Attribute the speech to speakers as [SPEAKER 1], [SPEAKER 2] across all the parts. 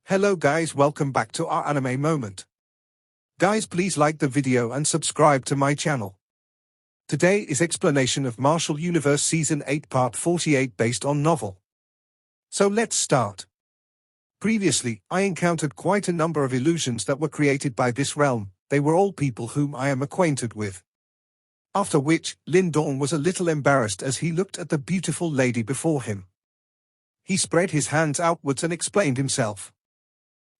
[SPEAKER 1] Hello guys, welcome back to our anime moment. Guys, please like the video and subscribe to my channel. Today is explanation of Martial Universe Season 8 Part 48 based on novel. So let's start. Previously, I encountered quite a number of illusions that were created by this realm. They were all people whom I am acquainted with. After which, Lin Dong was a little embarrassed as he looked at the beautiful lady before him. He spread his hands outwards and explained himself.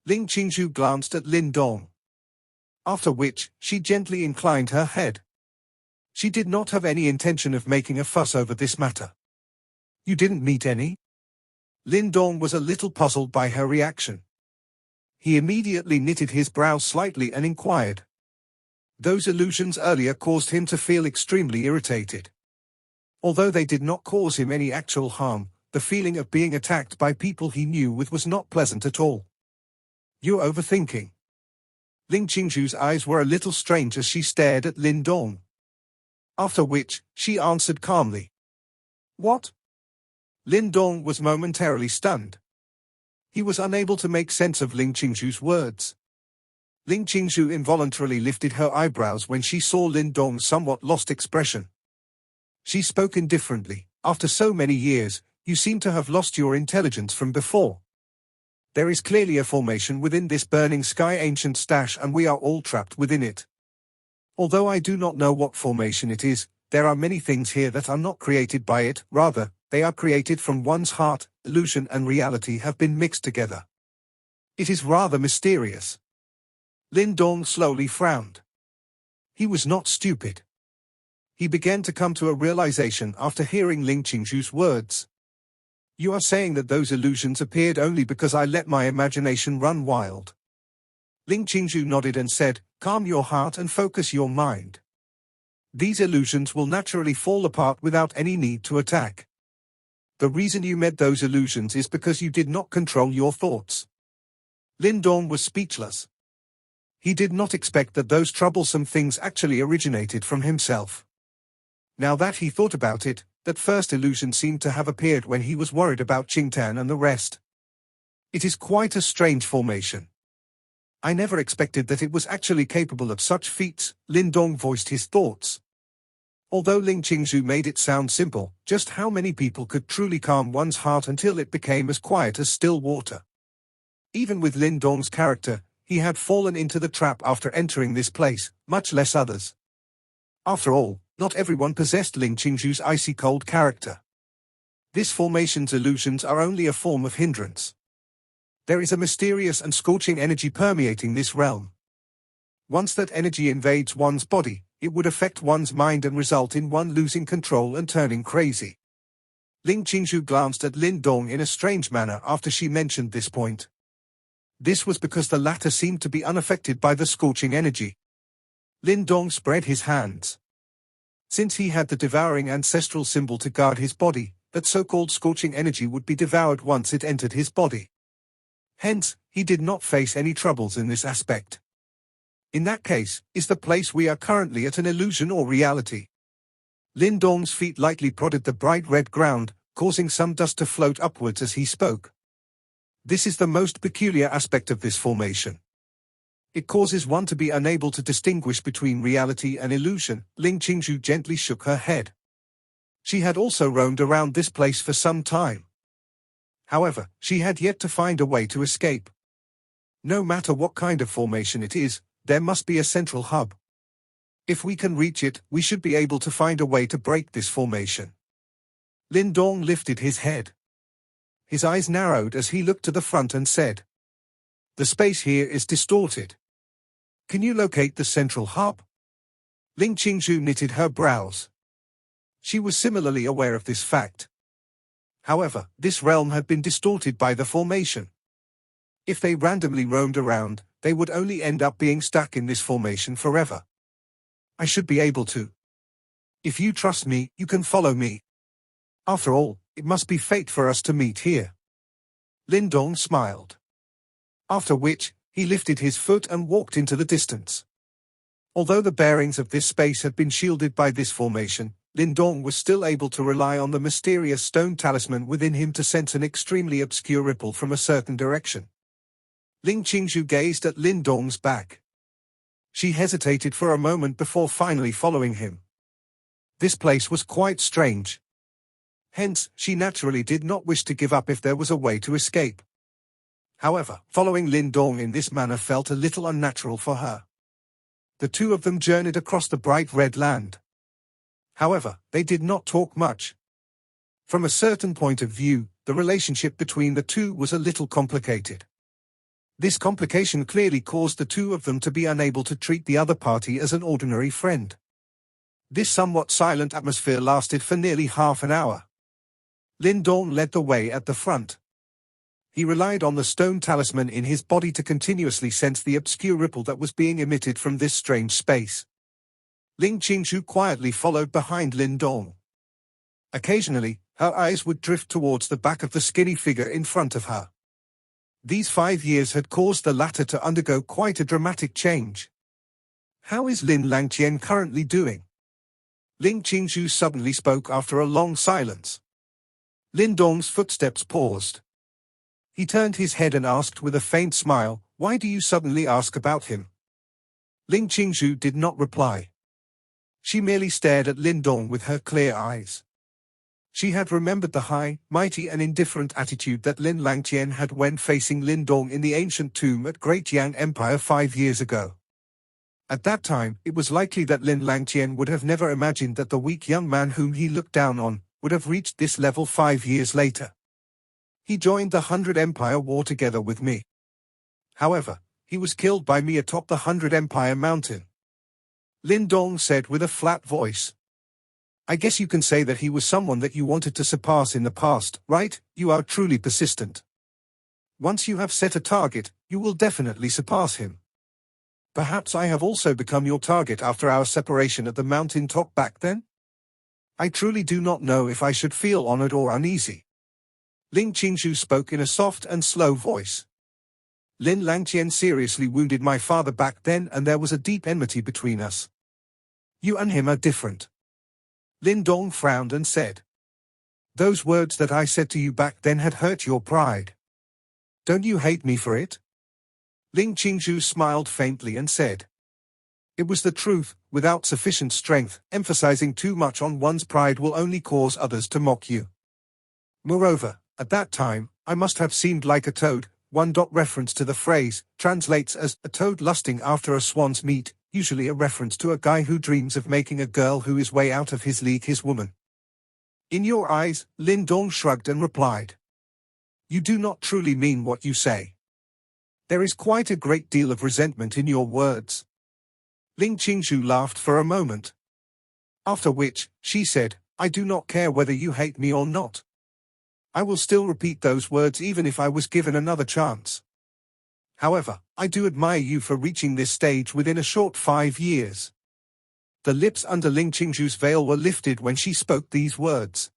[SPEAKER 1] Ling Qing Zhu glanced at Lin Dong. After which, she gently inclined her head. She did not have any intention of making a fuss over this matter. You didn't meet any? Lin Dong was a little puzzled by her reaction. He immediately knitted his brows slightly and inquired. Those illusions earlier caused him to feel extremely irritated. Although they did not cause him any actual harm, the feeling of being attacked by people he knew was not pleasant at all. You're overthinking. Ling Qing Zhu's eyes were a little strange as she stared at Lin Dong. After which, she answered calmly. What? Lin Dong was momentarily stunned. He was unable to make sense of Ling Qing Zhu's words. Ling Qing Zhu involuntarily lifted her eyebrows when she saw Lin Dong's somewhat lost expression. She spoke indifferently. After so many years, you seem to have lost your intelligence from before. There is clearly a formation within this burning sky ancient stash and we are all trapped within it. Although I do not know what formation it is, there are many things here that are not created by it, rather, they are created from one's heart. Illusion and reality have been mixed together. It is rather mysterious. Lin Dong slowly frowned. He was not stupid. He began to come to a realization after hearing Ling Qing Zhu's words. You are saying that those illusions appeared only because I let my imagination run wild. Ling Qing Zhu nodded and said, calm your heart and focus your mind. These illusions will naturally fall apart without any need to attack. The reason you met those illusions is because you did not control your thoughts. Lin Dong was speechless. He did not expect that those troublesome things actually originated from himself. Now that he thought about it, that first illusion seemed to have appeared when he was worried about Qingtan and the rest. It is quite a strange formation. I never expected that it was actually capable of such feats. Lin Dong voiced his thoughts. Although Ling Qing Zhu made it sound simple, just how many people could truly calm one's heart until it became as quiet as still water? Even with Lin Dong's character, he had fallen into the trap after entering this place, much less others. After all, not everyone possessed Ling Qing Zhu's icy cold character. This formation's illusions are only a form of hindrance. There is a mysterious and scorching energy permeating this realm. Once that energy invades one's body, it would affect one's mind and result in one losing control and turning crazy. Ling Qing Zhu glanced at Lin Dong in a strange manner after she mentioned this point. This was because the latter seemed to be unaffected by the scorching energy. Lin Dong spread his hands. Since he had the devouring ancestral symbol to guard his body, that so-called scorching energy would be devoured once it entered his body. Hence, he did not face any troubles in this aspect. In that case, is the place we are currently at an illusion or reality? Lin Dong's feet lightly prodded the bright red ground, causing some dust to float upwards as he spoke. This is the most peculiar aspect of this formation. It causes one to be unable to distinguish between reality and illusion. Ling Qing Zhu gently shook her head. She had also roamed around this place for some time. However, she had yet to find a way to escape. No matter what kind of formation it is, there must be a central hub. If we can reach it, we should be able to find a way to break this formation. Lin Dong lifted his head. His eyes narrowed as he looked to the front and said, the space here is distorted. Can you locate the central hub? Ling Qing Zhu knitted her brows. She was similarly aware of this fact. However, this realm had been distorted by the formation. If they randomly roamed around, they would only end up being stuck in this formation forever. I should be able to. If you trust me, you can follow me. After all, it must be fate for us to meet here. Lin Dong smiled. After which, he lifted his foot and walked into the distance. Although the bearings of this space had been shielded by this formation, Lin Dong was still able to rely on the mysterious stone talisman within him to sense an extremely obscure ripple from a certain direction. Ling Qing Zhu gazed at Lin Dong's back. She hesitated for a moment before finally following him. This place was quite strange. Hence, she naturally did not wish to give up if there was a way to escape. However, following Lin Dong in this manner felt a little unnatural for her. The two of them journeyed across the bright red land. However, they did not talk much. From a certain point of view, the relationship between the two was a little complicated. This complication clearly caused the two of them to be unable to treat the other party as an ordinary friend. This somewhat silent atmosphere lasted for nearly half an hour. Lin Dong led the way at the front. He relied on the stone talisman in his body to continuously sense the obscure ripple that was being emitted from this strange space. Ling Qing Zhu quietly followed behind Lin Dong. Occasionally, her eyes would drift towards the back of the skinny figure in front of her. These 5 years had caused the latter to undergo quite a dramatic change. How is Lin Langqian currently doing? Ling Qing Zhu suddenly spoke after a long silence. Lin Dong's footsteps paused. He turned his head and asked with a faint smile, "Why do you suddenly ask about him?" Ling Qing Zhu did not reply. She merely stared at Lin Dong with her clear eyes. She had remembered the high, mighty and indifferent attitude that Lin Langqian had when facing Lin Dong in the ancient tomb at Great Yang Empire 5 years ago. At that time, it was likely that Lin Langqian would have never imagined that the weak young man whom he looked down on would have reached this level 5 years later. He joined the 100 Empire War together with me. However, he was killed by me atop the 100 Empire mountain. Lin Dong said with a flat voice. I guess you can say that he was someone that you wanted to surpass in the past, right? You are truly persistent. Once you have set a target, you will definitely surpass him. Perhaps I have also become your target after our separation at the mountain top back then? I truly do not know if I should feel honored or uneasy. Ling Qing Zhu spoke in a soft and slow voice. Lin Langqian seriously wounded my father back then and there was a deep enmity between us. You and him are different. Lin Dong frowned and said. Those words that I said to you back then had hurt your pride. Don't you hate me for it? Ling Qing Zhu smiled faintly and said. It was the truth, without sufficient strength, emphasizing too much on one's pride will only cause others to mock you. Moreover, at that time, I must have seemed like a toad. Reference to the phrase translates as a toad lusting after a swan's meat, usually a reference to a guy who dreams of making a girl who is way out of his league his woman. In your eyes, Lin Dong shrugged and replied. You do not truly mean what you say. There is quite a great deal of resentment in your words. Ling Qing Zhu laughed for a moment. After which, she said, I do not care whether you hate me or not. I will still repeat those words even if I was given another chance. However, I do admire you for reaching this stage within a short 5 years. The lips under Ling Qing Zhu's veil were lifted when she spoke these words.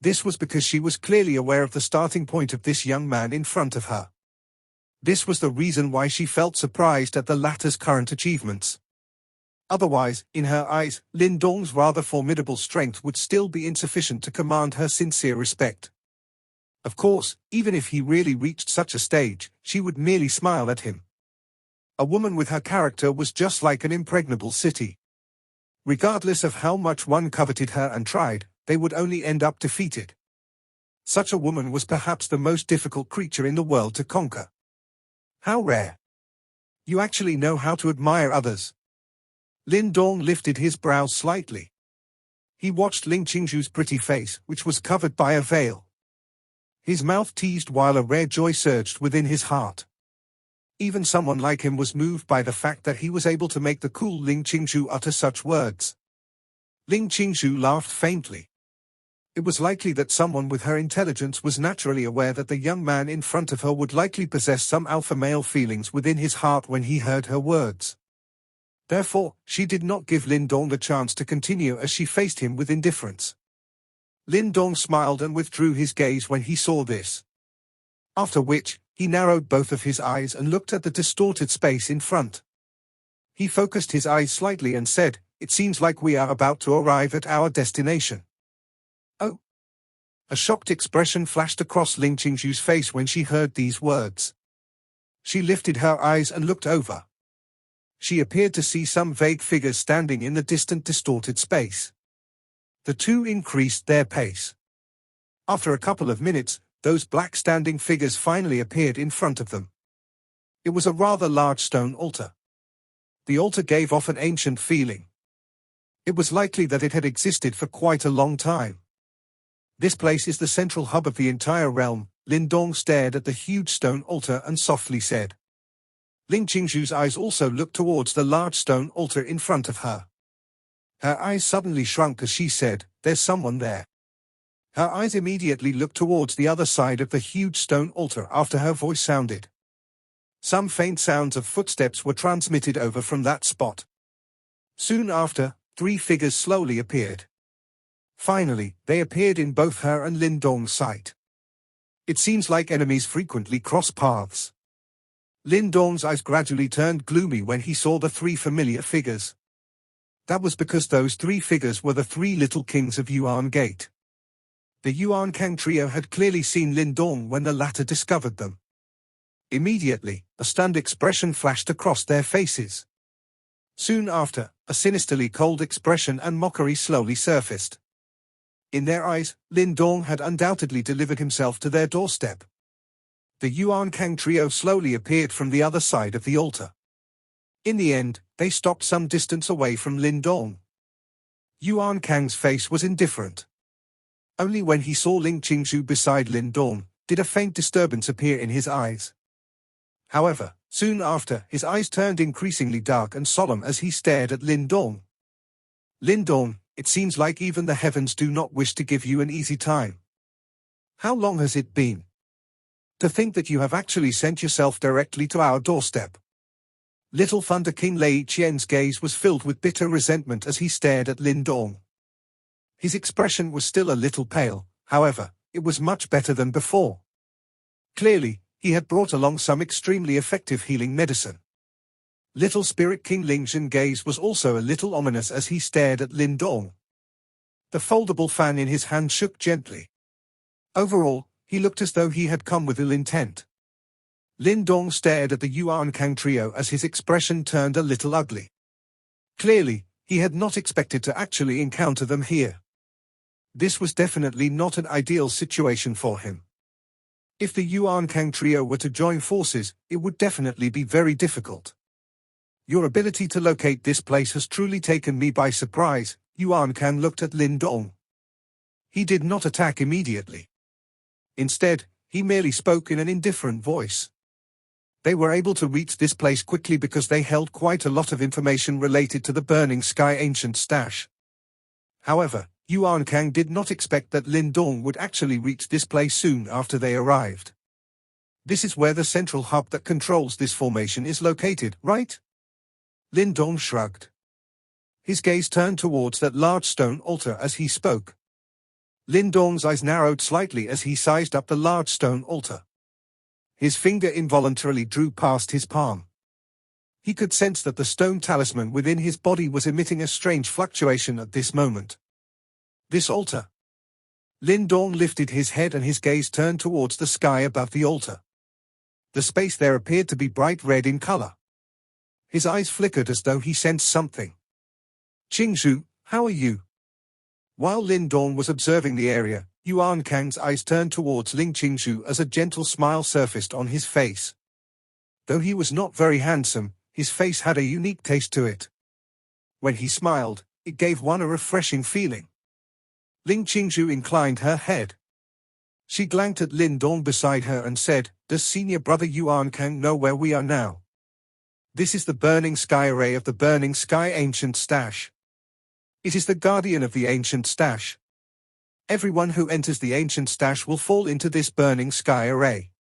[SPEAKER 1] This was because she was clearly aware of the starting point of this young man in front of her. This was the reason why she felt surprised at the latter's current achievements. Otherwise, in her eyes, Lin Dong's rather formidable strength would still be insufficient to command her sincere respect. Of course, even if he really reached such a stage, she would merely smile at him. A woman with her character was just like an impregnable city. Regardless of how much one coveted her and tried, they would only end up defeated. Such a woman was perhaps the most difficult creature in the world to conquer. How rare. You actually know how to admire others. Lin Dong lifted his brows slightly. He watched Ling Qing Zhu's pretty face, which was covered by a veil. His mouth teased while a rare joy surged within his heart. Even someone like him was moved by the fact that he was able to make the cool Ling Qing Zhu utter such words. Ling Qing Zhu laughed faintly. It was likely that someone with her intelligence was naturally aware that the young man in front of her would likely possess some alpha male feelings within his heart when he heard her words. Therefore, she did not give Lin Dong the chance to continue as she faced him with indifference. Lin Dong smiled and withdrew his gaze when he saw this. After which, he narrowed both of his eyes and looked at the distorted space in front. He focused his eyes slightly and said, It seems like we are about to arrive at our destination. Oh! A shocked expression flashed across Ling Qing Zhu's face when she heard these words. She lifted her eyes and looked over. She appeared to see some vague figures standing in the distant distorted space. The two increased their pace. After a couple of minutes, those black standing figures finally appeared in front of them. It was a rather large stone altar. The altar gave off an ancient feeling. It was likely that it had existed for quite a long time. This place is the central hub of the entire realm. Lin Dong stared at the huge stone altar and softly said. Ling Qing Zhu's eyes also looked towards the large stone altar in front of her. Her eyes suddenly shrunk as she said, "There's someone there." Her eyes immediately looked towards the other side of the huge stone altar after her voice sounded. Some faint sounds of footsteps were transmitted over from that spot. Soon after, 3 figures slowly appeared. Finally, they appeared in both her and Lin Dong's sight. It seems like enemies frequently cross paths. Lin Dong's eyes gradually turned gloomy when he saw the 3 familiar figures. That was because those 3 figures were the 3 little kings of Yuan Gate. The Yuan Kang trio had clearly seen Lin Dong when the latter discovered them. Immediately, a stunned expression flashed across their faces. Soon after, a sinisterly cold expression and mockery slowly surfaced. In their eyes, Lin Dong had undoubtedly delivered himself to their doorstep. The Yuan Kang trio slowly appeared from the other side of the altar. In the end, they stopped some distance away from Lin Dong. Yuan Kang's face was indifferent. Only when he saw Ling Qing Zhu beside Lin Dong, did a faint disturbance appear in his eyes. However, soon after, his eyes turned increasingly dark and solemn as he stared at Lin Dong. Lin Dong, it seems like even the heavens do not wish to give you an easy time. How long has it been? To think that you have actually sent yourself directly to our doorstep. Little Thunder King Lei Qian's gaze was filled with bitter resentment as he stared at Lin Dong. His expression was still a little pale, however, it was much better than before. Clearly, he had brought along some extremely effective healing medicine. Little Spirit King Ling Zhen's gaze was also a little ominous as he stared at Lin Dong. The foldable fan in his hand shook gently. Overall, he looked as though he had come with ill intent. Lin Dong stared at the Yuan Kang trio as his expression turned a little ugly. Clearly, he had not expected to actually encounter them here. This was definitely not an ideal situation for him. If the Yuan Kang trio were to join forces, it would definitely be very difficult. Your ability to locate this place has truly taken me by surprise. Yuan Kang looked at Lin Dong. He did not attack immediately. Instead, he merely spoke in an indifferent voice. They were able to reach this place quickly because they held quite a lot of information related to the Burning Sky ancient stash. However, Yuan Kang did not expect that Lin Dong would actually reach this place soon after they arrived. This is where the central hub that controls this formation is located, right? Lin Dong shrugged. His gaze turned towards that large stone altar as he spoke. Lin Dong's eyes narrowed slightly as he sized up the large stone altar. His finger involuntarily drew past his palm. He could sense that the stone talisman within his body was emitting a strange fluctuation at this moment. This altar. Lin Dong lifted his head and his gaze turned towards the sky above the altar. The space there appeared to be bright red in color. His eyes flickered as though he sensed something. Qing Zhu, how are you? While Lin Dong was observing the area, Yuan Kang's eyes turned towards Ling Qing Zhu as a gentle smile surfaced on his face. Though he was not very handsome, his face had a unique taste to it. When he smiled, it gave one a refreshing feeling. Ling Qing Zhu inclined her head. She glanced at Lin Dong beside her and said, "Does senior brother Yuan Kang know where we are now?" "This is the Burning Sky Array of the Burning Sky Ancient Stash. It is the guardian of the Ancient Stash. Everyone who enters the Ancient Stash will fall into this Burning Sky Array."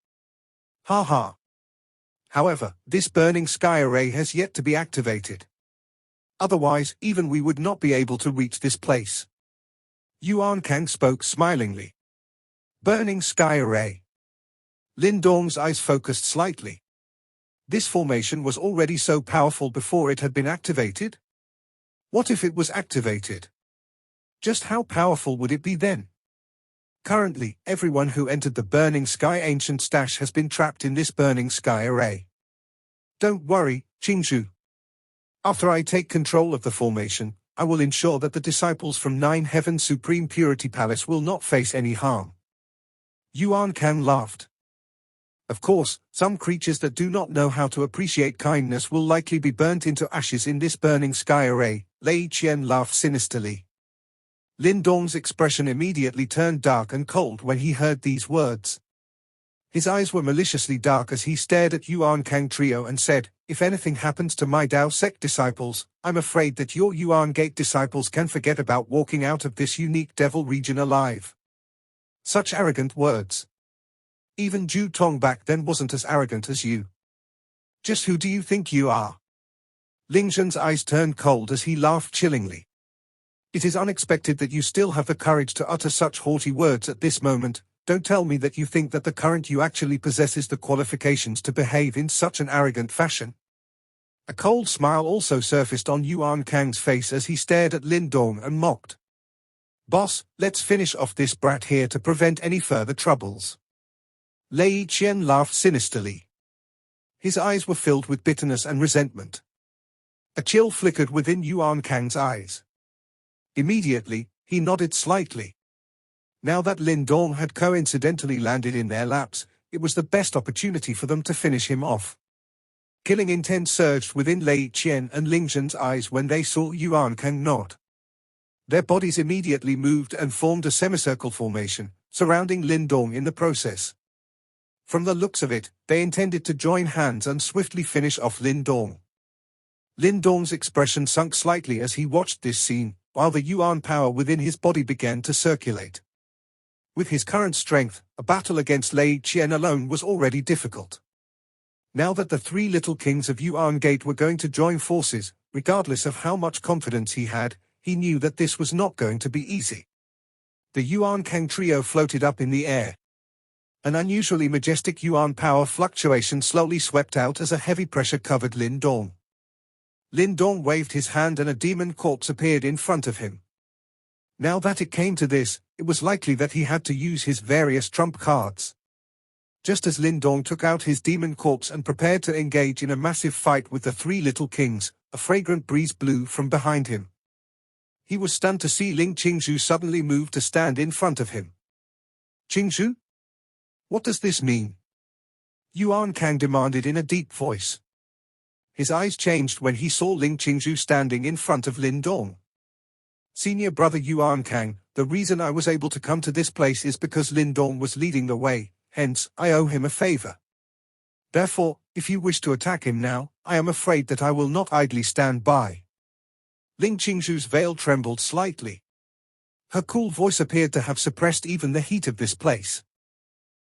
[SPEAKER 1] Ha ha. However, this Burning Sky Array has yet to be activated. Otherwise, even we would not be able to reach this place. Yuan Kang spoke smilingly. Burning Sky Array. Lin Dong's eyes focused slightly. This formation was already so powerful before it had been activated? What if it was activated? Just how powerful would it be then? Currently, everyone who entered the Burning Sky Ancient Stash has been trapped in this Burning Sky Array. Don't worry, Qing Zhu. After I take control of the formation, I will ensure that the disciples from Nine Heaven Supreme Purity Palace will not face any harm. Yuan Kang laughed. Of course, some creatures that do not know how to appreciate kindness will likely be burnt into ashes in this burning sky array. Lei Qian laughed sinisterly. Lin Dong's expression immediately turned dark and cold when he heard these words. His eyes were maliciously dark as he stared at Yuan Kang trio and said, "If anything happens to my Dao sect disciples, I'm afraid that your Yuan Gate disciples can forget about walking out of this unique devil region alive." Such arrogant words. Even Zhu Tong back then wasn't as arrogant as you. Just who do you think you are? Ling Zhen's eyes turned cold as he laughed chillingly. It is unexpected that you still have the courage to utter such haughty words at this moment. Don't tell me that you think that the current you actually possesses the qualifications to behave in such an arrogant fashion. A cold smile also surfaced on Yuan Kang's face as he stared at Lin Dong and mocked. "Boss, let's finish off this brat here to prevent any further troubles." Lei Qian laughed sinisterly. His eyes were filled with bitterness and resentment. A chill flickered within Yuan Kang's eyes. Immediately, he nodded slightly. Now that Lin Dong had coincidentally landed in their laps, it was the best opportunity for them to finish him off. Killing intent surged within Lei Qian and Ling Zhen's eyes when they saw Yuan Kang nod. Their bodies immediately moved and formed a semicircle formation, surrounding Lin Dong in the process. From the looks of it, they intended to join hands and swiftly finish off Lin Dong. Lin Dong's expression sunk slightly as he watched this scene, while the Yuan power within his body began to circulate. With his current strength, a battle against Lei Qian alone was already difficult. Now that the three little kings of Yuan Gate were going to join forces, regardless of how much confidence he had, he knew that this was not going to be easy. The Yuan Kang trio floated up in the air. An unusually majestic Yuan power fluctuation slowly swept out as a heavy pressure covered Lin Dong. Lin Dong waved his hand and a demon corpse appeared in front of him. Now that it came to this, it was likely that he had to use his various trump cards. Just as Lin Dong took out his demon corpse and prepared to engage in a massive fight with the three little kings, a fragrant breeze blew from behind him. He was stunned to see Ling Qing Zhu suddenly move to stand in front of him. "Qing Zhu? What does this mean?" Yuan Kang demanded in a deep voice. His eyes changed when he saw Ling Qing Zhu standing in front of Lin Dong. "Senior brother Yuan Kang, the reason I was able to come to this place is because Lin Dong was leading the way, hence, I owe him a favor. Therefore, if you wish to attack him now, I am afraid that I will not idly stand by." Ling Qing Zhu's veil trembled slightly. Her cool voice appeared to have suppressed even the heat of this place.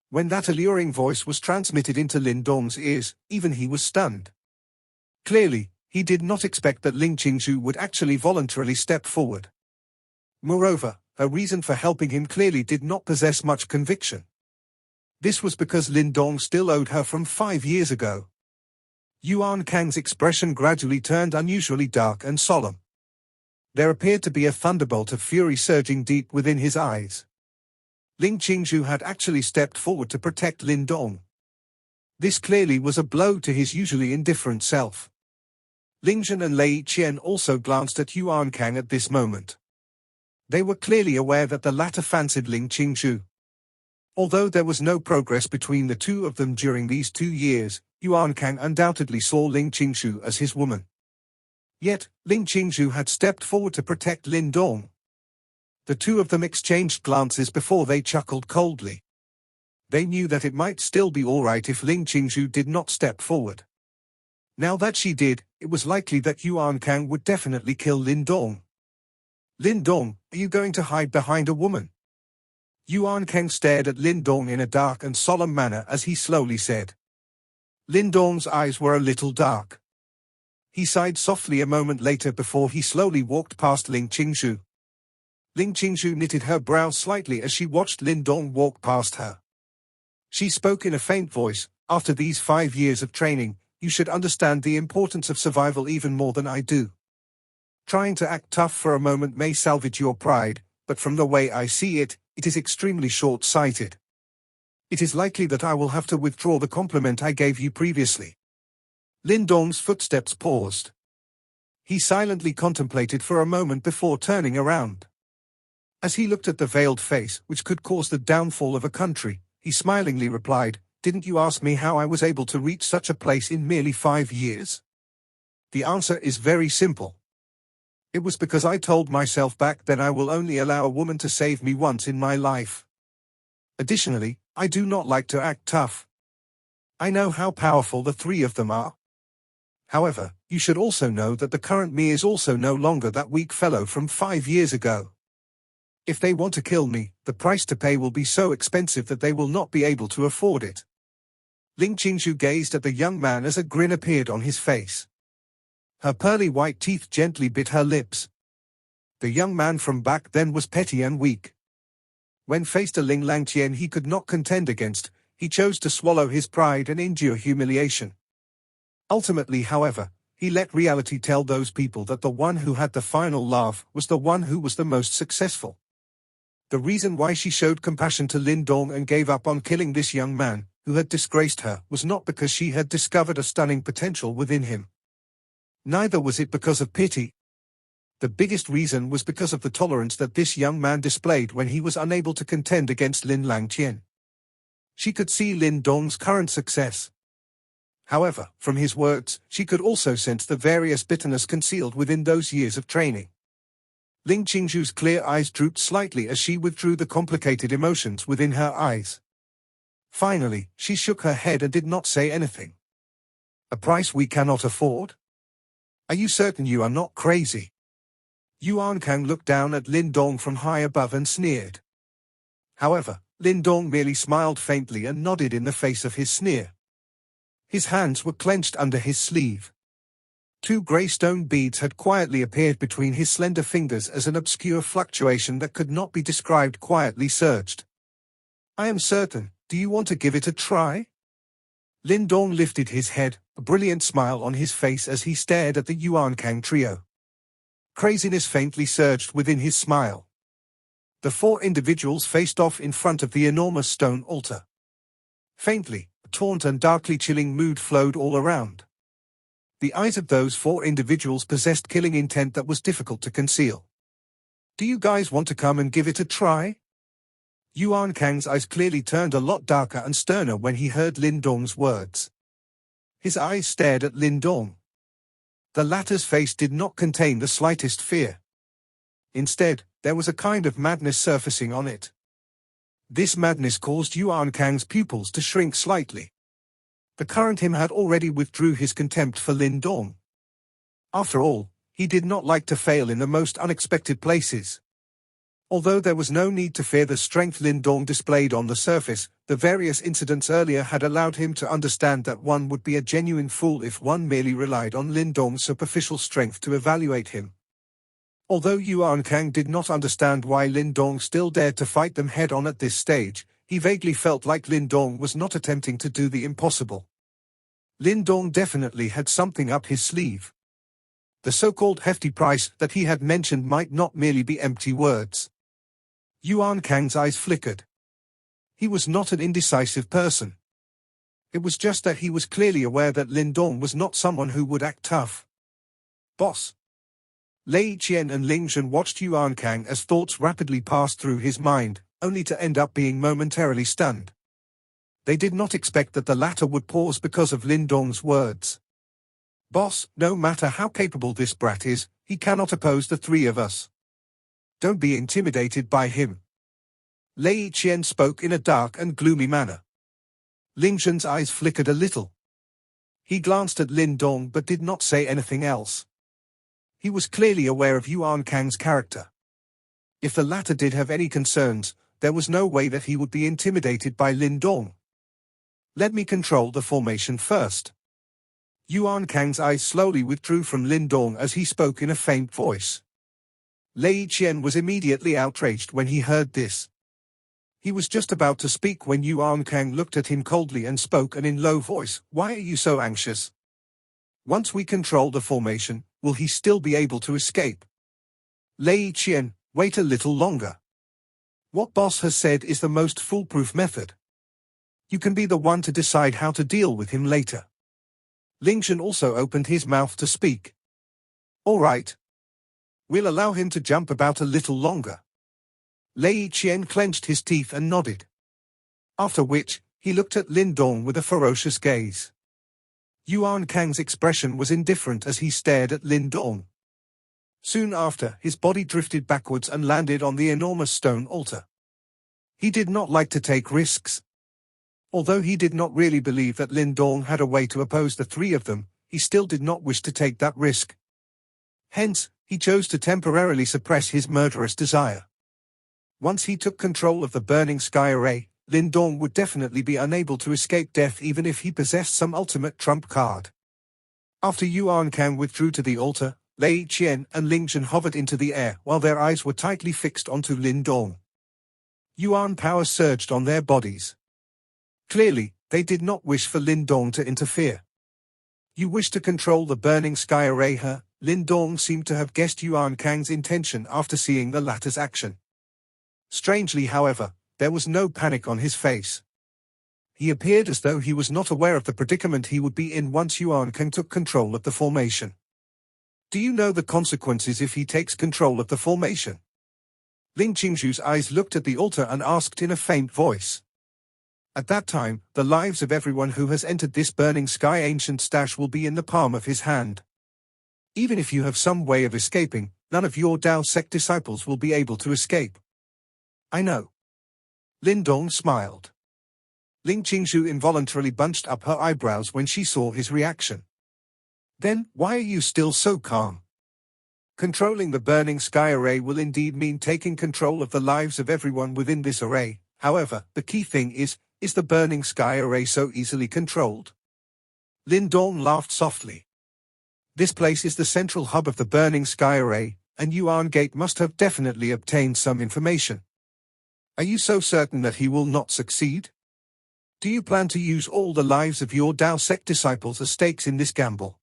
[SPEAKER 1] When that alluring voice was transmitted into Lin Dong's ears, even he was stunned. Clearly, he did not expect that Ling Qing Zhu would actually voluntarily step forward. Moreover, her reason for helping him clearly did not possess much conviction. This was because Lin Dong still owed her from 5 years ago. Yuan Kang's expression gradually turned unusually dark and solemn. There appeared to be a thunderbolt of fury surging deep within his eyes. Ling Qing Zhu had actually stepped forward to protect Lin Dong. This clearly was a blow to his usually indifferent self. Ling Zhen and Lei Qian also glanced at Yuan Kang at this moment. They were clearly aware that the latter fancied Ling Qing Zhu. Although there was no progress between the two of them during these 2 years, Yuan Kang undoubtedly saw Ling Qing Zhu as his woman. Yet, Ling Qing Zhu had stepped forward to protect Lin Dong. The two of them exchanged glances before they chuckled coldly. They knew that it might still be alright if Ling Qing Zhu did not step forward. Now that she did, it was likely that Yuan Kang would definitely kill Lin Dong. "Lin Dong, are you going to hide behind a woman?" Yuan Kang stared at Lin Dong in a dark and solemn manner as he slowly said. Lin Dong's eyes were a little dark. He sighed softly a moment later before he slowly walked past Ling Qing Zhu. Ling Qing Zhu knitted her brows slightly as she watched Lin Dong walk past her. She spoke in a faint voice, "After these 5 years of training, you should understand the importance of survival even more than I do. Trying to act tough for a moment may salvage your pride, but from the way I see it, it is extremely short-sighted. It is likely that I will have to withdraw the compliment I gave you previously." Lin Dong's footsteps paused. He silently contemplated for a moment before turning around. As he looked at the veiled face which could cause the downfall of a country, he smilingly replied, "Didn't you ask me how I was able to reach such a place in merely 5 years? The answer is very simple. It was because I told myself back then I will only allow a woman to save me once in my life. Additionally, I do not like to act tough. I know how powerful the three of them are. However, you should also know that the current me is also no longer that weak fellow from 5 years ago. If they want to kill me, the price to pay will be so expensive that they will not be able to afford it." Ling Qing Zhu gazed at the young man as a grin appeared on his face. Her pearly white teeth gently bit her lips. The young man from back then was petty and weak. When faced a Ling Langtian he could not contend against, he chose to swallow his pride and endure humiliation. Ultimately, however, he let reality tell those people that the one who had the final laugh was the one who was the most successful. The reason why she showed compassion to Lin Dong and gave up on killing this young man, who had disgraced her, was not because she had discovered a stunning potential within him. Neither was it because of pity. The biggest reason was because of the tolerance that this young man displayed when he was unable to contend against Lin Langtian. She could see Lin Dong's current success. However, from his words, she could also sense the various bitterness concealed within those years of training. Ling Qing Zhu's clear eyes drooped slightly as she withdrew the complicated emotions within her eyes. Finally, she shook her head and did not say anything. "A price we cannot afford? Are you certain you are not crazy?" Yuan Kang looked down at Lin Dong from high above and sneered. However, Lin Dong merely smiled faintly and nodded in the face of his sneer. His hands were clenched under his sleeve. 2 grey stone beads had quietly appeared between his slender fingers as an obscure fluctuation that could not be described quietly surged. "I am certain. Do you want to give it a try?" Lin Dong lifted his head, a brilliant smile on his face as he stared at the Yuan Kang trio. Craziness faintly surged within his smile. The 4 individuals faced off in front of the enormous stone altar. Faintly, a taunt and darkly chilling mood flowed all around. The eyes of those 4 individuals possessed killing intent that was difficult to conceal. "Do you guys want to come and give it a try?" Yuan Kang's eyes clearly turned a lot darker and sterner when he heard Lin Dong's words. His eyes stared at Lin Dong. The latter's face did not contain the slightest fear. Instead, there was a kind of madness surfacing on it. This madness caused Yuan Kang's pupils to shrink slightly. The current him had already withdrew his contempt for Lin Dong. After all, he did not like to fail in the most unexpected places. Although there was no need to fear the strength Lin Dong displayed on the surface, the various incidents earlier had allowed him to understand that one would be a genuine fool if one merely relied on Lin Dong's superficial strength to evaluate him. Although Yuan Kang did not understand why Lin Dong still dared to fight them head-on at this stage, he vaguely felt like Lin Dong was not attempting to do the impossible. Lin Dong definitely had something up his sleeve. The so-called hefty price that he had mentioned might not merely be empty words. Yuan Kang's eyes flickered. He was not an indecisive person. It was just that he was clearly aware that Lin Dong was not someone who would act tough. "Boss." Lei Qian and Ling Zhen watched Yuan Kang as thoughts rapidly passed through his mind, only to end up being momentarily stunned. They did not expect that the latter would pause because of Lin Dong's words. "Boss, no matter how capable this brat is, he cannot oppose the 3 of us. Don't be intimidated by him." Lei Qian spoke in a dark and gloomy manner. Ling Zhen's eyes flickered a little. He glanced at Lin Dong but did not say anything else. He was clearly aware of Yuan Kang's character. If the latter did have any concerns, there was no way that he would be intimidated by Lin Dong. "Let me control the formation first." Yuan Kang's eyes slowly withdrew from Lin Dong as he spoke in a faint voice. Lei Qian was immediately outraged when he heard this. He was just about to speak when Yuan Kang looked at him coldly and spoke in low voice, "Why are you so anxious? Once we control the formation, will he still be able to escape?" Lei Qian, wait a little longer. What boss has said is the most foolproof method. You can be the one to decide how to deal with him later. Ling Qing also opened his mouth to speak. All right. We'll allow him to jump about a little longer. Lei Qian clenched his teeth and nodded. After which, he looked at Lin Dong with a ferocious gaze. Yuan Kang's expression was indifferent as he stared at Lin Dong. Soon after, his body drifted backwards and landed on the enormous stone altar. He did not like to take risks. Although he did not really believe that Lin Dong had a way to oppose the three of them, he still did not wish to take that risk. Hence, he chose to temporarily suppress his murderous desire. Once he took control of the burning sky array, Lin Dong would definitely be unable to escape death even if he possessed some ultimate trump card. After Yuan Kang withdrew to the altar, Lei Qian and Ling Qing hovered into the air while their eyes were tightly fixed onto Lin Dong. Yuan power surged on their bodies. Clearly, they did not wish for Lin Dong to interfere. You wish to control the burning sky array, huh? Lin Dong seemed to have guessed Yuan Kang's intention after seeing the latter's action. Strangely, however, there was no panic on his face. He appeared as though he was not aware of the predicament he would be in once Yuan Kang took control of the formation. Do you know the consequences if he takes control of the formation? Ling Qing Zhu's eyes looked at the altar and asked in a faint voice. At that time, the lives of everyone who has entered this burning sky ancient stash will be in the palm of his hand. Even if you have some way of escaping, none of your Dao sect disciples will be able to escape. I know. Lin Dong smiled. Ling Qing Zhu involuntarily bunched up her eyebrows when she saw his reaction. Then, why are you still so calm? Controlling the burning sky array will indeed mean taking control of the lives of everyone within this array. However, the key thing is the burning sky array so easily controlled? Lin Dong laughed softly. This place is the central hub of the burning sky array, and Yuan Gate must have definitely obtained some information. Are you so certain that he will not succeed? Do you plan to use all the lives of your Dao sect disciples as stakes in this gamble?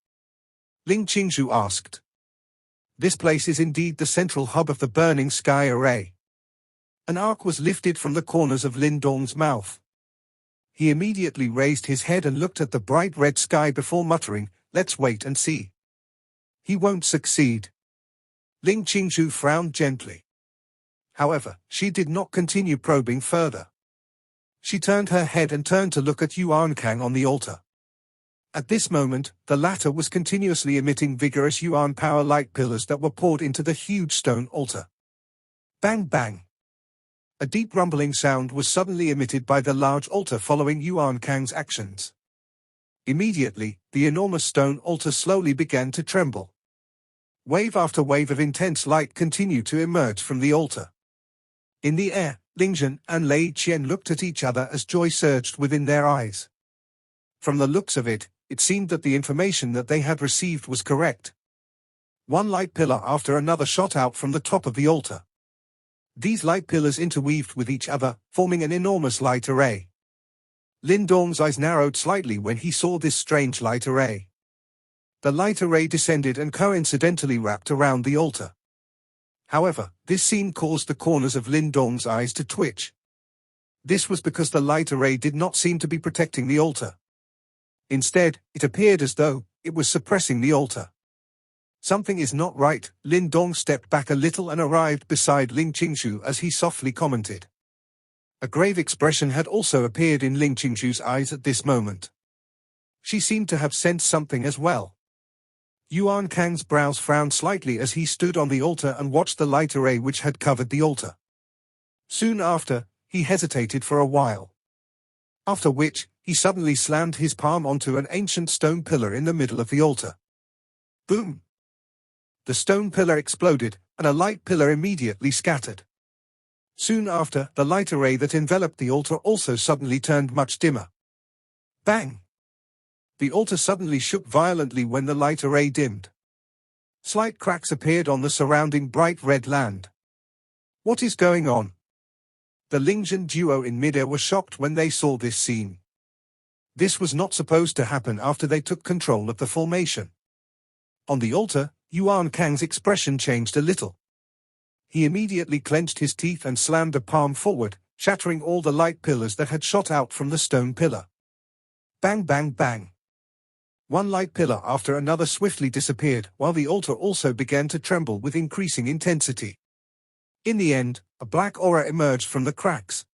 [SPEAKER 1] Ling Qing Zhu asked. This place is indeed the central hub of the burning sky array. An arc was lifted from the corners of Lin Dong's mouth. He immediately raised his head and looked at the bright red sky before muttering, "Let's wait and see." He won't succeed. Ling Qing Zhu frowned gently. However, she did not continue probing further. She turned her head and turned to look at Yuan Kang on the altar. At this moment, the latter was continuously emitting vigorous Yuan power light pillars that were poured into the huge stone altar. Bang bang! A deep rumbling sound was suddenly emitted by the large altar following Yuan Kang's actions. Immediately, the enormous stone altar slowly began to tremble. Wave after wave of intense light continued to emerge from the altar. In the air, Ling Qing and Lei Qian looked at each other as joy surged within their eyes. From the looks of it, it seemed that the information that they had received was correct. One light pillar after another shot out from the top of the altar. These light pillars interweaved with each other, forming an enormous light array. Lin Dong's eyes narrowed slightly when he saw this strange light array. The light array descended and coincidentally wrapped around the altar. However, this scene caused the corners of Lin Dong's eyes to twitch. This was because the light array did not seem to be protecting the altar. Instead, it appeared as though it was suppressing the altar. Something is not right. Lin Dong stepped back a little and arrived beside Ling Qing Zhu as he softly commented. A grave expression had also appeared in Ling Qing Zhu's eyes at this moment. She seemed to have sensed something as well. Yuan Kang's brows frowned slightly as he stood on the altar and watched the light array which had covered the altar. Soon after, he hesitated for a while. After which, he suddenly slammed his palm onto an ancient stone pillar in the middle of the altar. Boom! The stone pillar exploded, and a light pillar immediately scattered. Soon after, the light array that enveloped the altar also suddenly turned much dimmer. Bang! The altar suddenly shook violently when the light array dimmed. Slight cracks appeared on the surrounding bright red land. What is going on? The Ling Qing duo in midair were shocked when they saw this scene. This was not supposed to happen after they took control of the formation. On the altar, Yuan Kang's expression changed a little. He immediately clenched his teeth and slammed a palm forward, shattering all the light pillars that had shot out from the stone pillar. Bang bang bang! One light pillar after another swiftly disappeared, while the altar also began to tremble with increasing intensity. In the end, a black aura emerged from the cracks.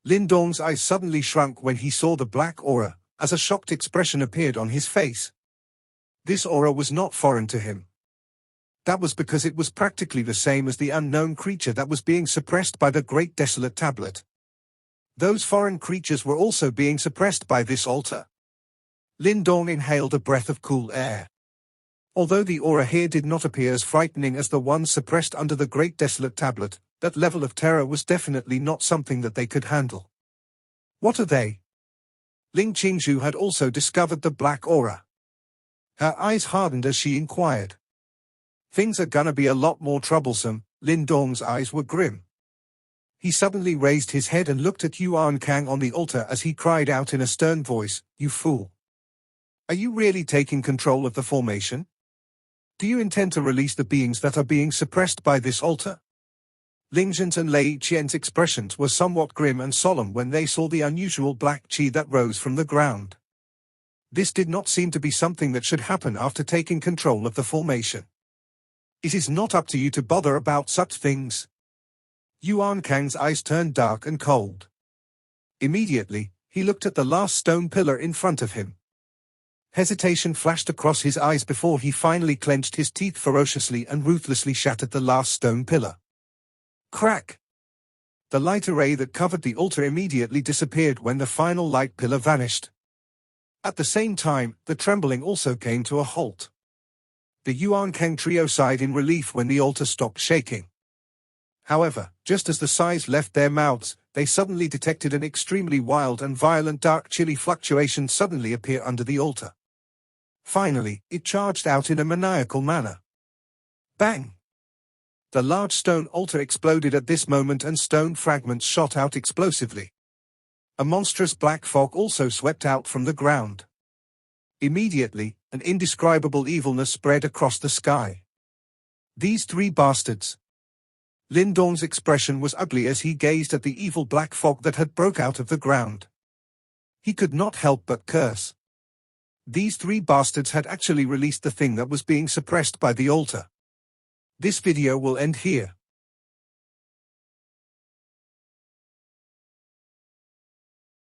[SPEAKER 1] Lin Dong's eyes suddenly shrunk when he saw the black aura, as a shocked expression appeared on his face. This aura was not foreign to him. That was because it was practically the same as the unknown creature that was being suppressed by the Great Desolate Tablet. Those foreign creatures were also being suppressed by this altar. Lin Dong inhaled a breath of cool air. Although the aura here did not appear as frightening as the ones suppressed under the Great Desolate Tablet, that level of terror was definitely not something that they could handle. What are they? Ling Qing Zhu had also discovered the black aura. Her eyes hardened as she inquired. Things are gonna be a lot more troublesome. Lin Dong's eyes were grim. He suddenly raised his head and looked at Yuan Kang on the altar as he cried out in a stern voice, "You fool! Are you really taking control of the formation? Do you intend to release the beings that are being suppressed by this altar?" Ling Zhen's and Lei Qian's expressions were somewhat grim and solemn when they saw the unusual black qi that rose from the ground. This did not seem to be something that should happen after taking control of the formation. "It is not up to you to bother about such things." Yuan Kang's eyes turned dark and cold. Immediately, he looked at the last stone pillar in front of him. Hesitation flashed across his eyes before he finally clenched his teeth ferociously and ruthlessly shattered the last stone pillar. Crack! The light array that covered the altar immediately disappeared when the final light pillar vanished. At the same time, the trembling also came to a halt. The Yuan Kang trio sighed in relief when the altar stopped shaking. However, just as the sighs left their mouths, they suddenly detected an extremely wild and violent dark chilly fluctuation suddenly appear under the altar. Finally, it charged out in a maniacal manner. Bang! The large stone altar exploded at this moment and stone fragments shot out explosively. A monstrous black fog also swept out from the ground. Immediately, an indescribable evilness spread across the sky. These three bastards. Lin Dong's expression was ugly as he gazed at the evil black fog that had broke out of the ground. He could not help but curse. These three bastards had actually released the thing that was being suppressed by the altar. This video will end here.